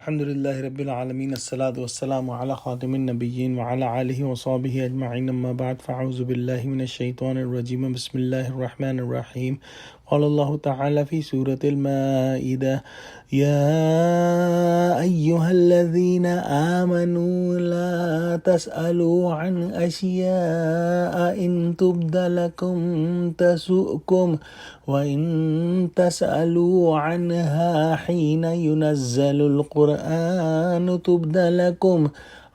Alhamdulillahi Rabbil Alameen, as-salatu was-salamu ala khatimin nabiyyin wa ala alihi wa sahbihi ajma'in, amma ba'd, fa'auzu billahi minash shaitanir rajim, bismillahir rahmanir rahim. قال الله تعالى في سورة المائدة: يا أيها الذين آمنوا لا تسألوا عن أشياء إن تبد لكم تسؤكم وإن تسألوا عنها حين ينزل القرآن تبد لكم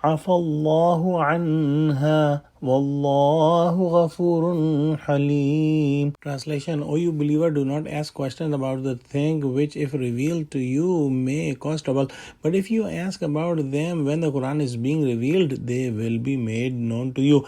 عفى الله عنها Wallahu ghafurun halim. Translation: O you believer, do not ask questions about the thing which, if revealed to you, may cause trouble. But if you ask about them when the Quran is being revealed, they will be made known to you.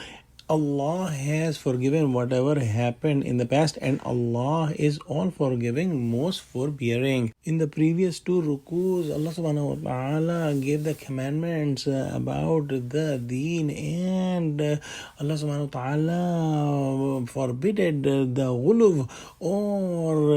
Allah has forgiven whatever happened in the past, and Allah is all forgiving, most forbearing. In the previous two rukus, Allah subhanahu wa ta'ala gave the commandments about the deen, and Allah subhanahu wa ta'ala forbidded the ghuluv or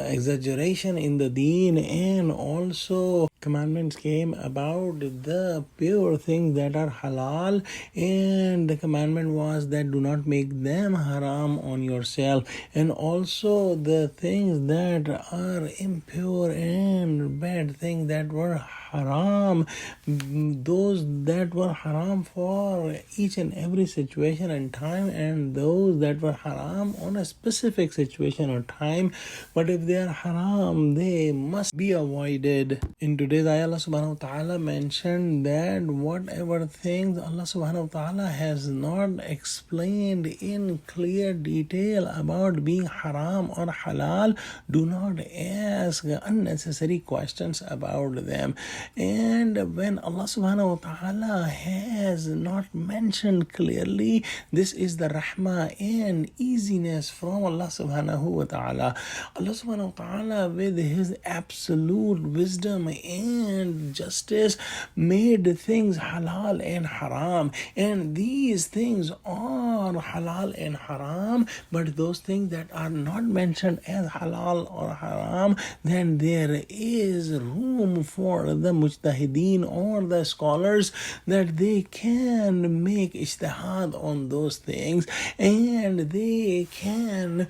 exaggeration in the deen, and also commandments came about the pure things that are halal, and the commandment was that do not make them haram on yourself, and also the things that are impure and bad things that were haram, those that were haram for each and every situation and time, and those that were haram on a specific situation or time, but if they are haram, they must be avoided. In today's ayah, Allah subhanahu wa ta'ala mentioned that whatever things Allah subhanahu wa ta'ala has not explained in clear detail about being haram or halal, do not ask unnecessary questions about them. And when Allah subhanahu wa ta'ala has not mentioned clearly, this is the rahmah and easiness from Allah subhanahu wa ta'ala. Allah subhanahu wa ta'ala, with his absolute wisdom and justice, made things halal and haram, and these things are halal and haram. But those things that are not mentioned as halal or haram, then there is room for the mujtahideen or the scholars that they can make ijtihad on those things, and they can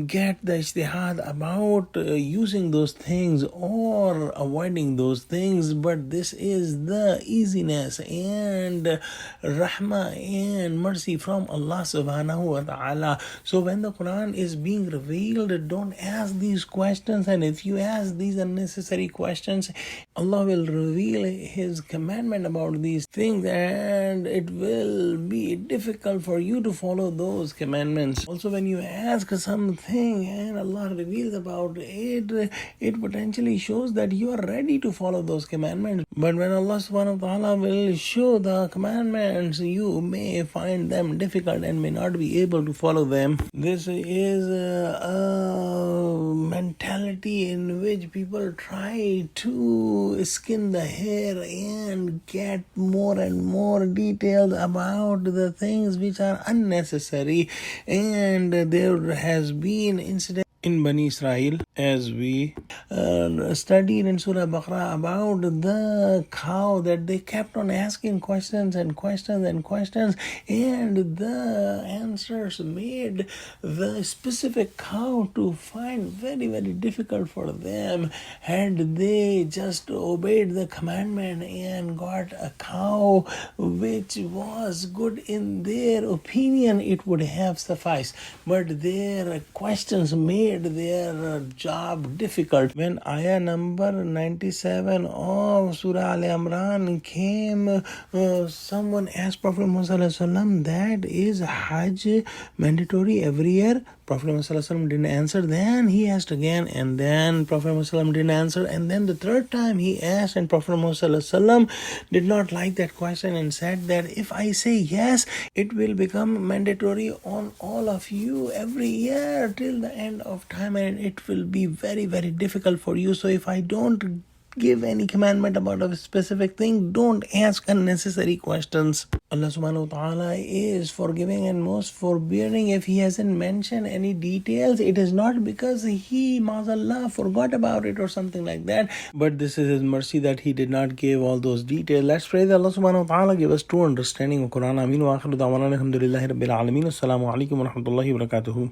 get the ijtihad about using those things or avoiding those things. But this is the easiness and rahmah and mercy from Allah subhanahu wa ta'ala. So when the Quran is being revealed, don't ask these questions, and if you ask these unnecessary questions, Allah will reveal his commandment about these things, and it will be difficult for you to follow those commandments. Also, when you ask something and Allah reveals about it, it potentially shows that you are ready to follow those commandments. But when Allah subhanahu wa ta'ala will show the commandments, you may find them difficult and may not be able to follow them. This is a mentality in which people try to skin the hair and get more and more details about the things which are unnecessary. And there has been incident in Bani Israel, as we studied in Surah Baqarah, about the cow that they kept on asking questions and questions and questions, and the answers made the specific cow to find very, very difficult for them. Had they just obeyed the commandment and got a cow which was good in their opinion, it would have sufficed. But their questions made their job difficult. When ayah number 97 of Surah Al-Imran came, someone asked Prophet Muhammad that is Hajj mandatory every year? Prophet Muhammad didn't answer. Then he asked again, and then Prophet Muhammad didn't answer. And then the third time he asked, and Prophet Muhammad did not like that question and said that if I say yes, it will become mandatory on all of you every year till the end of time, and it will be very, very difficult for you. So if I don't give any commandment about a specific thing, don't ask unnecessary questions. Allah subhanahu wa ta'ala is forgiving and most forbearing. If He hasn't mentioned any details, it is not because He, maazallah, forgot about it or something like that, but this is His mercy that He did not give all those details. Let's pray that Allah subhanahu wa ta'ala give us true understanding of Quran. Ameen wa akhiru da'wana alhamdulillahi rabbil alameen. Assalamu alaikum wa rahmatullahi wa barakatuhu.